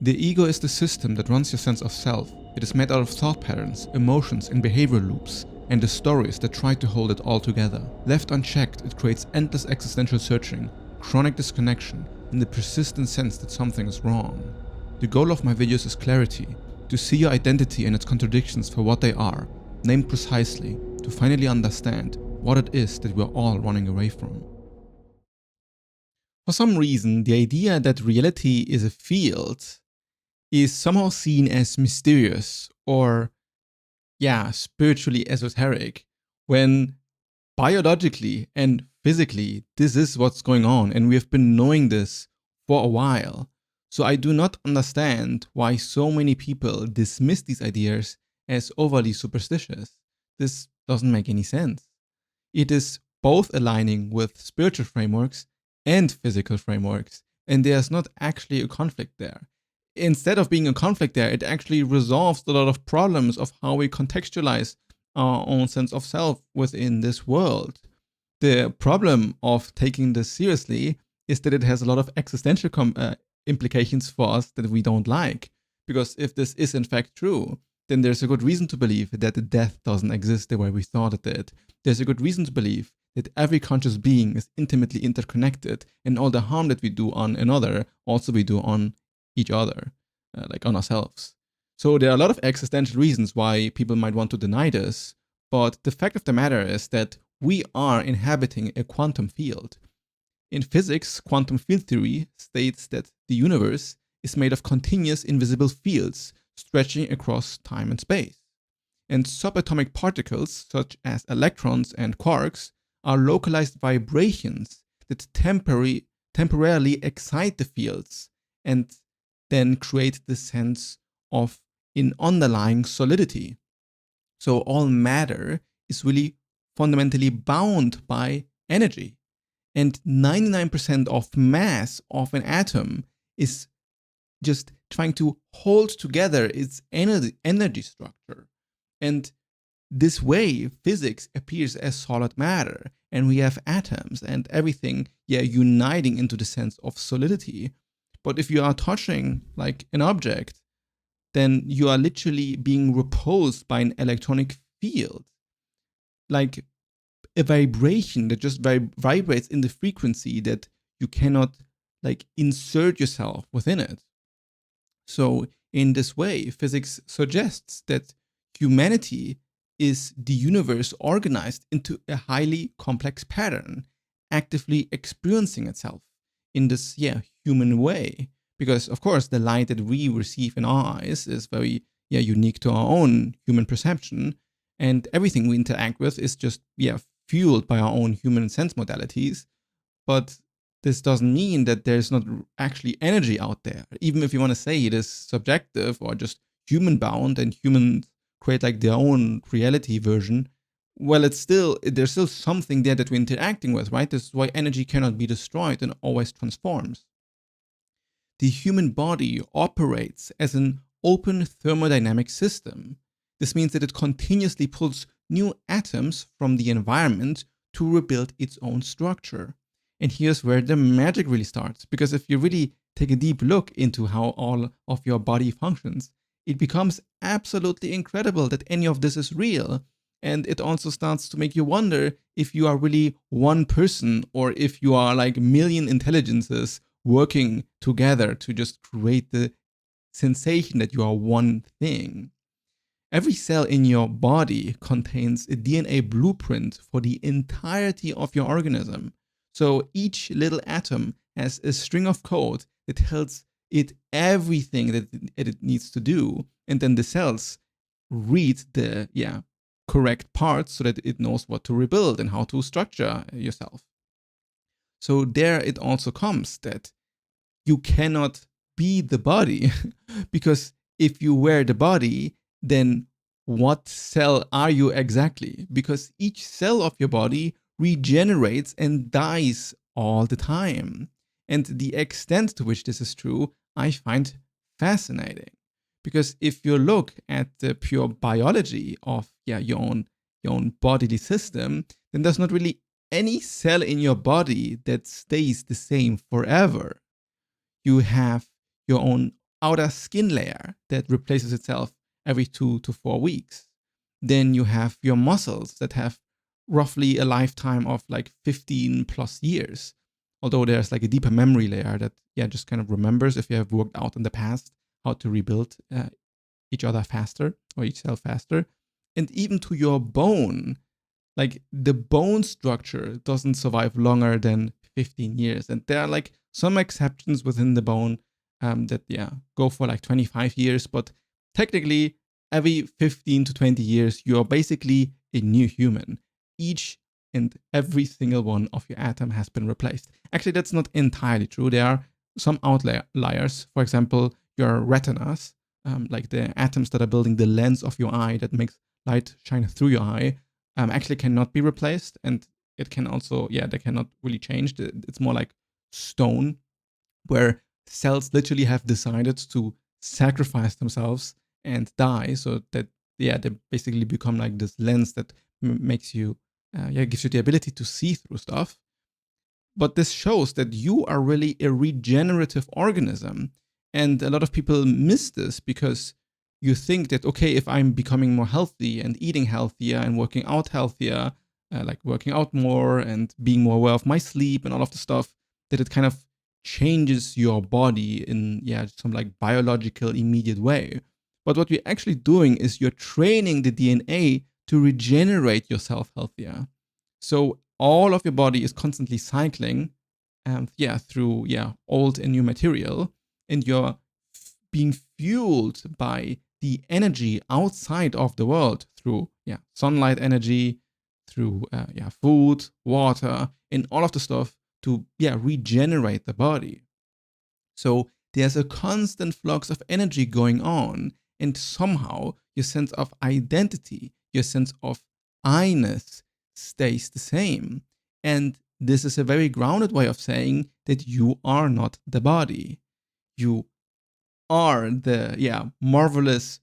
The ego is the system that runs your sense of self. It is made out of thought patterns, emotions, and behavioral loops, and the stories that try to hold it all together. Left unchecked, it creates endless existential searching, chronic disconnection, and the persistent sense that something is wrong. The goal of my videos is clarity, to see your identity and its contradictions for what they are, named precisely, to finally understand what it is that we're all running away from. For some reason, the idea that reality is a field is somehow seen as mysterious or, spiritually esoteric, when biologically and physically this is what's going on, and we have been knowing this for a while. So I do not understand why so many people dismiss these ideas as overly superstitious. This doesn't make any sense. It is both aligning with spiritual frameworks and physical frameworks, and there's not actually a conflict there. Instead of being a conflict there, it actually resolves a lot of problems of how we contextualize our own sense of self within this world. The problem of taking this seriously is that it has a lot of existential implications for us that we don't like. Because if this is in fact true, then there's a good reason to believe that death doesn't exist the way we thought it did. There's a good reason to believe that every conscious being is intimately interconnected, and all the harm that we do on another also we do on each other, like on ourselves. So there are a lot of existential reasons why people might want to deny this, but the fact of the matter is that we are inhabiting a quantum field. In physics, quantum field theory states that the universe is made of continuous invisible fields stretching across time and space. And subatomic particles, such as electrons and quarks, are localized vibrations that temporarily excite the fields and then create the sense of an underlying solidity. So all matter is really fundamentally bound by energy. And 99% of mass of an atom is just trying to hold together its energy structure. And this way, physics appears as solid matter, and we have atoms and everything, uniting into the sense of solidity. But if you are touching like an object, then you are literally being repulsed by an electronic field, like a vibration that just vibrates in the frequency that you cannot like insert yourself within it. So in this way, physics suggests that humanity is the universe organized into a highly complex pattern, actively experiencing itself in this human way. Because of course the light that we receive in our eyes is very unique to our own human perception, and everything we interact with is just fueled by our own human sense modalities. But this doesn't mean that there's not actually energy out there, even if you want to say it is subjective or just human bound and humans create like their own reality version. Well, there's still something there that we're interacting with, right? This is why energy cannot be destroyed and always transforms. The human body operates as an open thermodynamic system. This means that it continuously pulls new atoms from the environment to rebuild its own structure. And here's where the magic really starts, because if you really take a deep look into how all of your body functions, it becomes absolutely incredible that any of this is real. And it also starts to make you wonder if you are really one person or if you are like a million intelligences working together to just create the sensation that you are one thing. Every cell in your body contains a DNA blueprint for the entirety of your organism. So each little atom has a string of code that tells it everything that it needs to do. And then the cells read the correct parts so that it knows what to rebuild and how to structure yourself. So there it also comes that you cannot be the body because if you were the body, then what cell are you exactly? Because each cell of your body regenerates and dies all the time. And the extent to which this is true, I find fascinating. Because if you look at the pure biology of your own bodily system, then there's not really any cell in your body that stays the same forever. You have your own outer skin layer that replaces itself every 2 to 4 weeks. Then you have your muscles that have roughly a lifetime of like 15 plus years. Although there's like a deeper memory layer that, just kind of remembers if you have worked out in the past how to rebuild each other faster or each cell faster. And even to your bone, like the bone structure doesn't survive longer than 15 years. And there are like some exceptions within the bone that, go for like 25 years. But technically, every 15 to 20 years, you're basically a new human. Each and every single one of your atom has been replaced. Actually, that's not entirely true. There are some outliers. For example, your retinas, like the atoms that are building the lens of your eye that makes light shine through your eye, actually cannot be replaced. And it can also, they cannot really change. It's more like stone, where cells literally have decided to sacrifice themselves and die so that, they basically become like this lens that makes you, gives you the ability to see through stuff. But this shows that you are really a regenerative organism. And a lot of people miss this because you think that, okay, if I'm becoming more healthy and eating healthier and working out healthier, like working out more and being more aware of my sleep and all of the stuff, that it kind of changes your body in, some like biological immediate way. But what you're actually doing is you're training the DNA to regenerate yourself healthier. So all of your body is constantly cycling, through old and new material, and you're being fueled by the energy outside of the world through sunlight energy, through food, water, and all of the stuff to regenerate the body. So there's a constant flux of energy going on, and somehow your sense of identity, your sense of I-ness stays the same. And this is a very grounded way of saying that you are not the body. You are the marvelous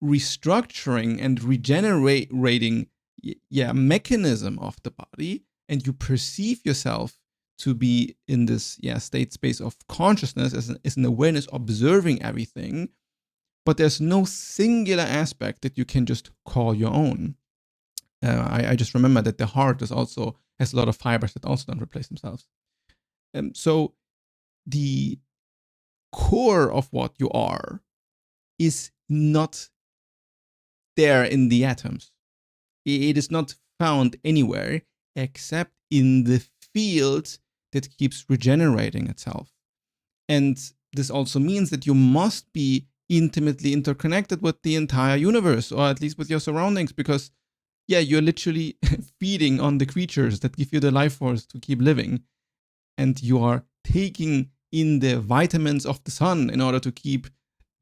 restructuring and regenerating mechanism of the body, and you perceive yourself to be in this state space of consciousness as an awareness observing everything, but there's no singular aspect that you can just call your own. I just remember that the heart has a lot of fibers that also don't replace themselves. So the core of what you are is not there in the atoms. It is not found anywhere except in the field that keeps regenerating itself. And this also means that you must be intimately interconnected with the entire universe, or at least with your surroundings, because you're literally feeding on the creatures that give you the life force to keep living. And you are taking in the vitamins of the sun in order to keep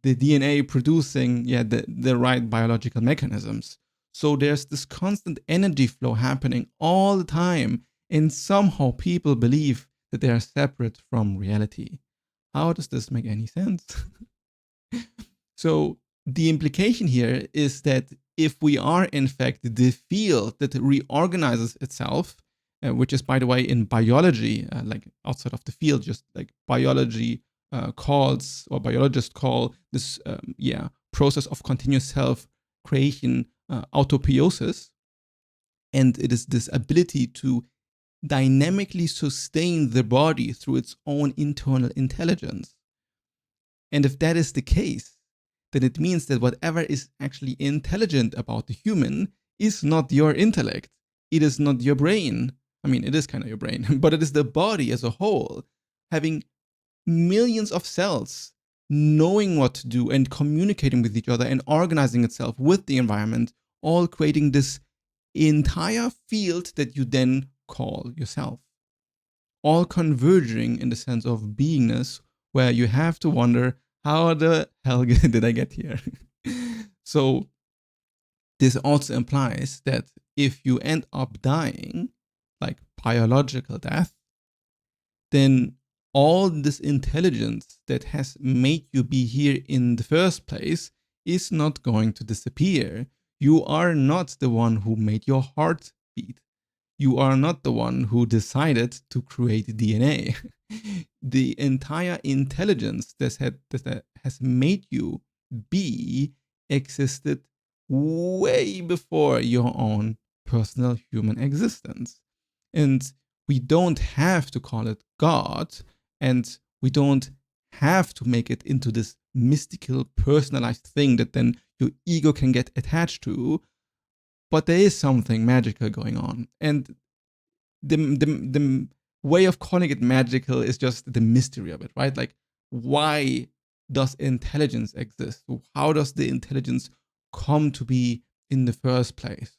the DNA producing the right biological mechanisms. So there's this constant energy flow happening all the time, and somehow people believe that they are separate from reality. How does this make any sense? So the implication here is that if we are in fact the field that reorganizes itself, which is, by the way, in biology, like outside of the field, just like biology biologists call this process of continuous self-creation autopoiesis. And it is this ability to dynamically sustain the body through its own internal intelligence. And if that is the case, then it means that whatever is actually intelligent about the human is not your intellect. It is not your brain. I mean, it is kind of your brain, but it is the body as a whole, having millions of cells knowing what to do and communicating with each other and organizing itself with the environment, all creating this entire field that you then call yourself. All converging in the sense of beingness, where you have to wonder, how the hell did I get here? So this also implies that if you end up dying, like biological death, then all this intelligence that has made you be here in the first place is not going to disappear. You are not the one who made your heart beat. You are not the one who decided to create DNA. the entire intelligence that has made you be existed way before your own personal human existence. And we don't have to call it God, and we don't have to make it into this mystical, personalized thing that then your ego can get attached to. But there is something magical going on. And the way of calling it magical is just the mystery of it, right? Like, why does intelligence exist? How does the intelligence come to be in the first place?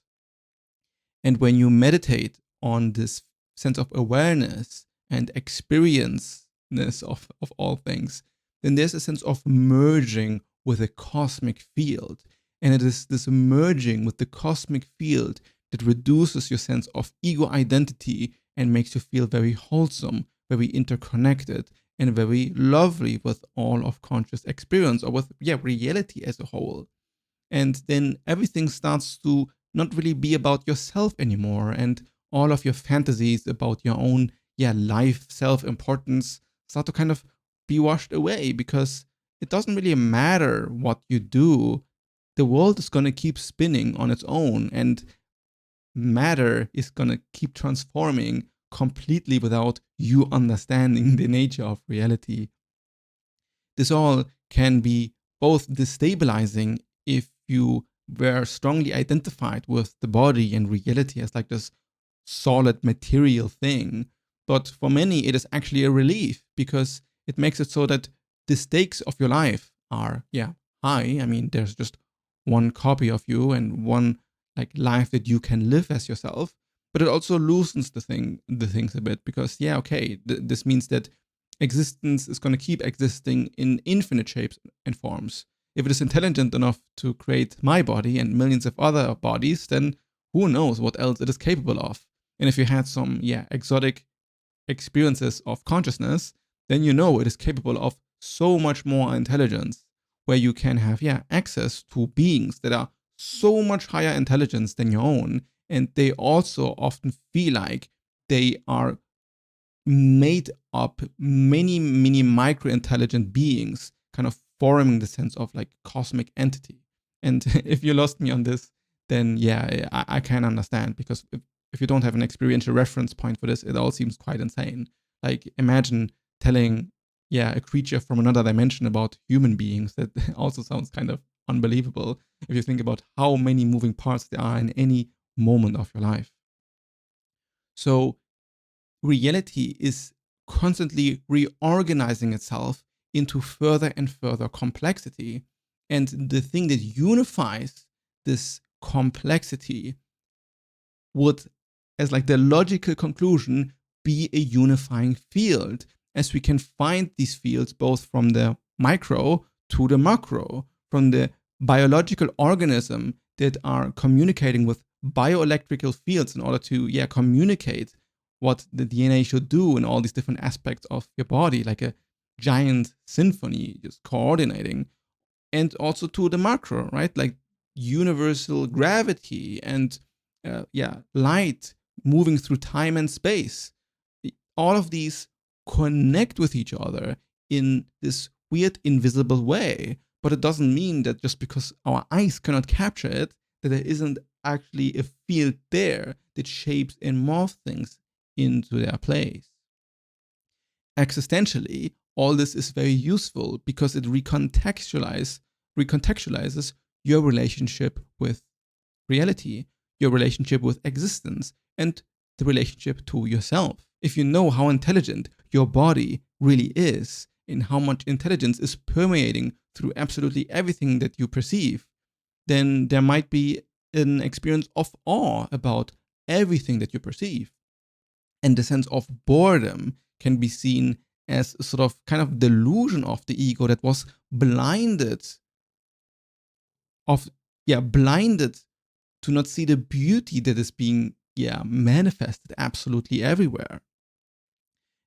And when you meditate on this sense of awareness and experienceness of all things, then there's a sense of merging with a cosmic field. And it is this merging with the cosmic field that reduces your sense of ego identity and makes you feel very wholesome, very interconnected, and very lovely with all of conscious experience, or with reality as a whole. And then everything starts to not really be about yourself anymore, and all of your fantasies about your own life, self-importance start to kind of be washed away, because it doesn't really matter what you do. The world is going to keep spinning on its own, and matter is going to keep transforming completely without you understanding the nature of reality. This all can be both destabilizing if you were strongly identified with the body and reality as like this solid material thing. But for many, it is actually a relief, because it makes it so that the stakes of your life are, high. I mean, there's just one copy of you and one like life that you can live as yourself. But it also loosens the things a bit, because this means that existence is going to keep existing in infinite shapes and forms. If it is intelligent enough to create my body and millions of other bodies, then who knows what else it is capable of. And if you had some exotic experiences of consciousness, then you know it is capable of so much more intelligence, where you can have access to beings that are so much higher intelligence than your own, and they also often feel like they are made up many micro intelligent beings, kind of forming the sense of like cosmic entity. And if you lost me on this, then I can understand, because if you don't have an experiential reference point for this, it all seems quite insane. Like, imagine telling a creature from another dimension about human beings. That also sounds kind of unbelievable if you think about how many moving parts there are in any moment of your life. So reality is constantly reorganizing itself into further and further complexity. And the thing that unifies this complexity would, as like the logical conclusion, be a unifying field, as we can find these fields both from the micro to the macro, from the biological organism that are communicating with bioelectrical fields in order to communicate what the DNA should do in all these different aspects of your body, like a giant symphony just coordinating, and also to the macro, right? Like universal gravity and light moving through time and space. All of these connect with each other in this weird invisible way, but it doesn't mean that just because our eyes cannot capture it, that there isn't actually a field there that shapes and morphs things into their place. Existentially, all this is very useful because it recontextualizes your relationship with reality, your relationship with existence, and the relationship to yourself. If you know how intelligent your body really is, and how much intelligence is permeating through absolutely everything that you perceive, then there might be an experience of awe about everything that you perceive. And the sense of boredom can be seen as a sort of kind of delusion of the ego that was blinded to not see the beauty that is being manifested absolutely everywhere.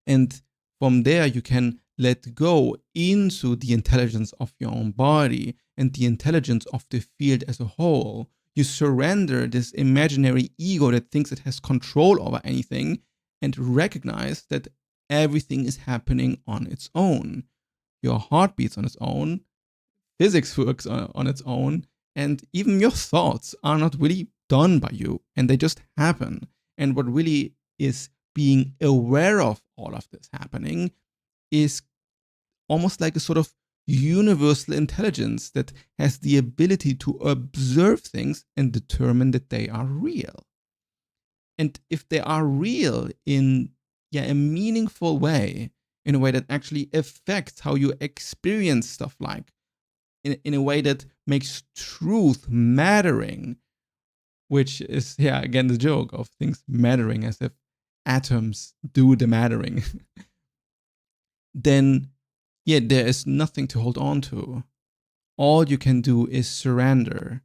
And from there you can let go into the intelligence of your own body and the intelligence of the field as a whole. You surrender this imaginary ego that thinks it has control over anything, and recognize that everything is happening on its own. Your heart beats on its own, physics works on its own, and even your thoughts are not really done by you, and they just happen. And what really is being aware of all of this happening is almost like a sort of universal intelligence that has the ability to observe things and determine that they are real. And if they are real in a meaningful way, in a way that actually affects how you experience stuff, like in a way that makes truth mattering, which is, again, the joke of things mattering as if atoms do the mattering, then there is nothing to hold on to. All you can do is surrender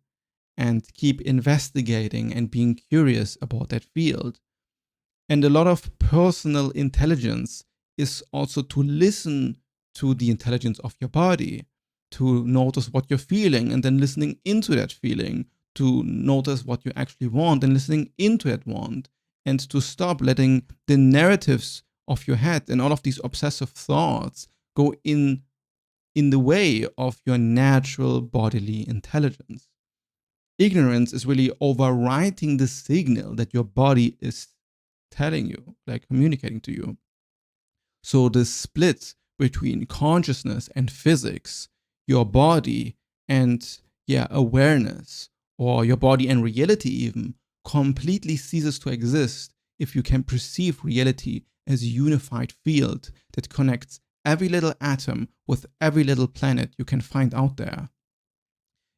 and keep investigating and being curious about that field. And a lot of personal intelligence is also to listen to the intelligence of your body, to notice what you're feeling and then listening into that feeling, to notice what you actually want and listening into that want, and to stop letting the narratives of your head and all of these obsessive thoughts go in the way of your natural bodily intelligence. Ignorance is really overwriting the signal that your body is telling you, like communicating to you. So the split between consciousness and physics, your body and awareness, or your body and reality even, completely ceases to exist if you can perceive reality as a unified field that connects every little atom with every little planet you can find out there.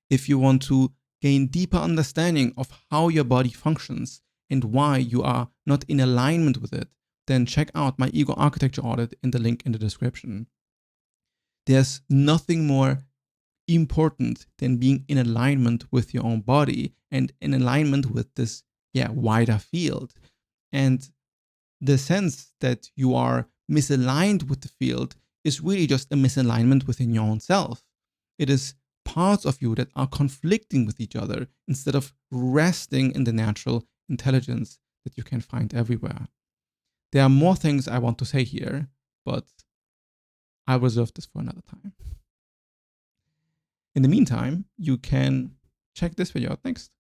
If you want to gain deeper understanding of how your body functions and why you are not in alignment with it, then check out my Ego Architecture Audit in the link in the description. There's nothing more important than being in alignment with your own body and in alignment with this wider field. And the sense that you are misaligned with the field is really just a misalignment within your own self. It is parts of you that are conflicting with each other instead of resting in the natural intelligence that you can find everywhere. There are more things I want to say here, but I'll reserve this for another time. In the meantime, you can check this video out next.